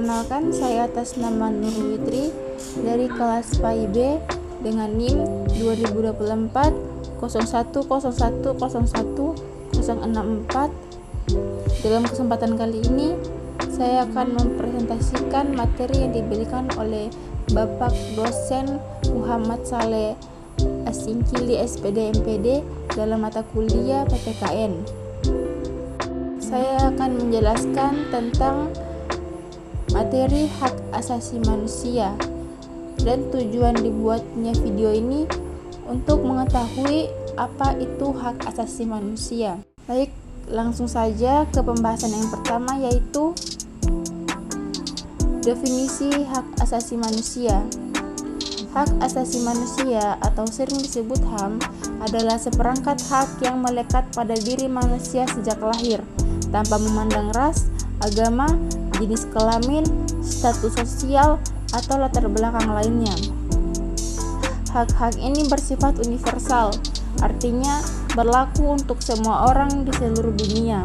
Perkenalkan, saya atas nama Nurul Witri dari kelas PAIB dengan NIM 2024 010101064. Dalam kesempatan kali ini, saya akan mempresentasikan materi yang diberikan oleh Bapak Dosen Muhammad Saleh Asingkili SPD MPD dalam mata kuliah PPKN. Saya akan menjelaskan tentang materi hak asasi manusia, dan tujuan dibuatnya video ini untuk mengetahui apa itu hak asasi manusia. Baik, langsung saja ke pembahasan yang pertama, yaitu definisi hak asasi manusia. Hak asasi manusia atau sering disebut HAM adalah seperangkat hak yang melekat pada diri manusia sejak lahir, tanpa memandang ras, agama, jenis kelamin, status sosial, atau latar belakang lainnya. Hak-hak ini bersifat universal, artinya berlaku untuk semua orang di seluruh dunia.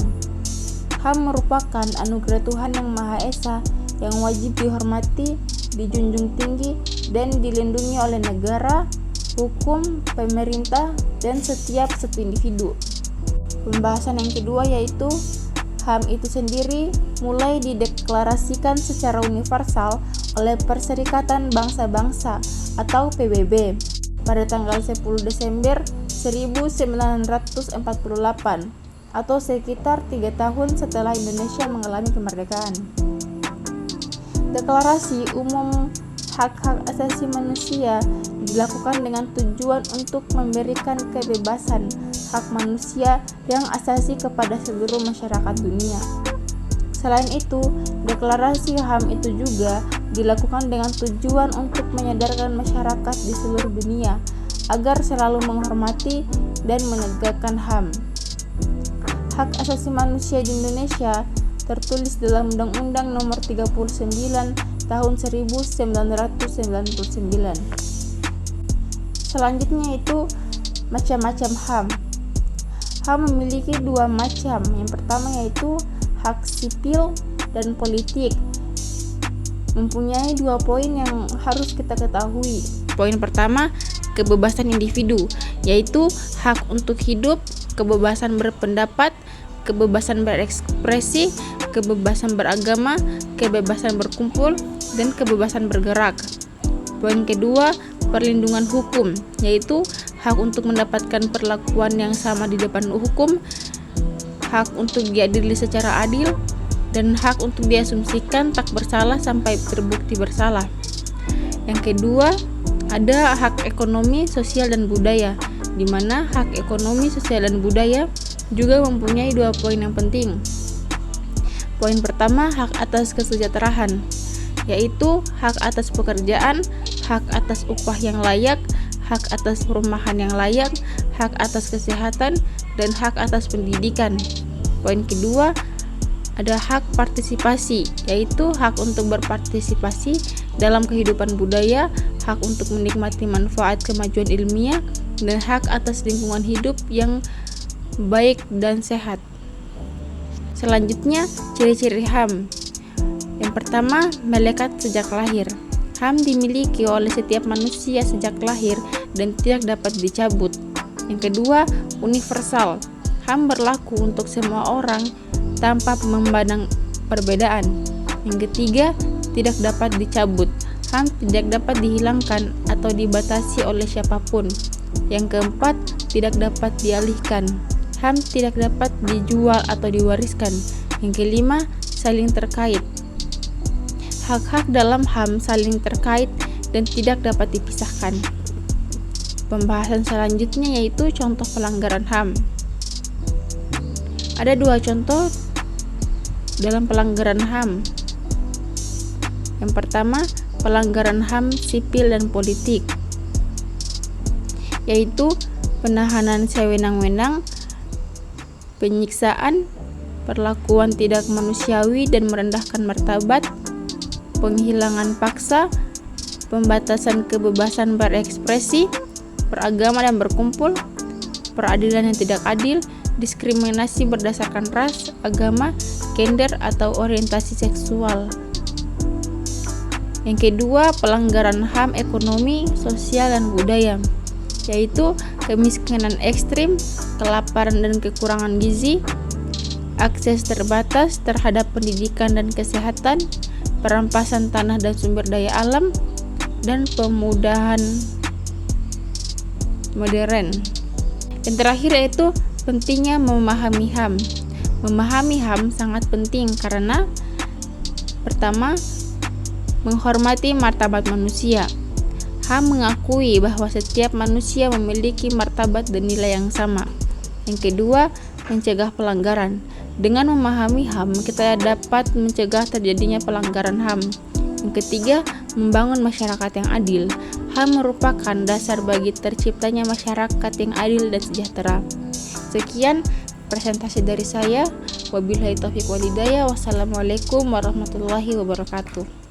HAM merupakan anugerah Tuhan Yang Maha Esa yang wajib dihormati, dijunjung tinggi, dan dilindungi oleh negara, hukum, pemerintah, dan setiap satu individu. Pembahasan yang kedua yaitu HAM itu sendiri mulai dideklarasikan secara universal oleh Perserikatan Bangsa-Bangsa atau PBB pada tanggal 10 Desember 1948 atau sekitar 3 tahun setelah Indonesia mengalami kemerdekaan. Deklarasi Umum Hak-Hak Asasi Manusia dilakukan dengan tujuan untuk memberikan kebebasan hak manusia yang asasi kepada seluruh masyarakat dunia. Selain itu, deklarasi HAM itu juga dilakukan dengan tujuan untuk menyadarkan masyarakat di seluruh dunia agar selalu menghormati dan menegakkan HAM. Hak asasi manusia di Indonesia tertulis dalam Undang-Undang Nomor 39 Tahun 1999. Selanjutnya itu macam-macam HAM. HAM memiliki dua macam. Yang pertama yaitu hak sipil dan politik. Mempunyai dua poin yang harus kita ketahui. Poin pertama, kebebasan individu, yaitu hak untuk hidup, kebebasan berpendapat, kebebasan berekspresi, kebebasan beragama, kebebasan berkumpul, dan kebebasan bergerak. Poin kedua, perlindungan hukum, yaitu hak untuk mendapatkan perlakuan yang sama di depan hukum, hak untuk diadili secara adil, dan hak untuk diasumsikan tak bersalah sampai terbukti bersalah. Yang kedua, ada hak ekonomi, sosial, dan budaya, di mana hak ekonomi, sosial, dan budaya juga mempunyai dua poin yang penting. Poin pertama, hak atas kesejahteraan, yaitu hak atas pekerjaan, hak atas upah yang layak, hak atas perumahan yang layak, hak atas kesehatan, dan hak atas pendidikan. Poin kedua, ada hak partisipasi, yaitu hak untuk berpartisipasi dalam kehidupan budaya, hak untuk menikmati manfaat kemajuan ilmiah, dan hak atas lingkungan hidup yang baik dan sehat. Selanjutnya, ciri-ciri HAM. Yang pertama, melekat sejak lahir. HAM dimiliki oleh setiap manusia sejak lahir dan tidak dapat dicabut. Yang kedua, universal. HAM berlaku untuk semua orang tanpa memandang perbedaan. Yang ketiga, tidak dapat dicabut. HAM tidak dapat dihilangkan atau dibatasi oleh siapapun. Yang keempat, tidak dapat dialihkan. HAM tidak dapat dijual atau diwariskan. Yang kelima, saling terkait. Hak-hak dalam HAM saling terkait dan tidak dapat dipisahkan. Pembahasan selanjutnya yaitu contoh pelanggaran HAM. Ada dua contoh dalam pelanggaran HAM. Yang pertama, pelanggaran HAM sipil dan politik, yaitu penahanan sewenang-wenang, penyiksaan, perlakuan tidak manusiawi dan merendahkan martabat, penghilangan paksa, pembatasan kebebasan berekspresi, beragama dan berkumpul, peradilan yang tidak adil, diskriminasi berdasarkan ras, agama, gender, atau orientasi seksual. Yang kedua, pelanggaran HAM ekonomi, sosial, dan budaya, yaitu kemiskinan ekstrim, kelaparan dan kekurangan gizi, akses terbatas terhadap pendidikan dan kesehatan, perampasan tanah dan sumber daya alam, dan pemudahan modern. Yang terakhir yaitu pentingnya memahami HAM. Memahami HAM sangat penting karena pertama, menghormati martabat manusia. HAM mengakui bahwa setiap manusia memiliki martabat dan nilai yang sama. Yang kedua, mencegah pelanggaran. Dengan memahami HAM, kita dapat mencegah terjadinya pelanggaran HAM. Yang ketiga, membangun masyarakat yang adil. HAM merupakan dasar bagi terciptanya masyarakat yang adil dan sejahtera. Sekian presentasi dari saya. Wabillahi taufiq walhidayah. Wassalamualaikum warahmatullahi wabarakatuh.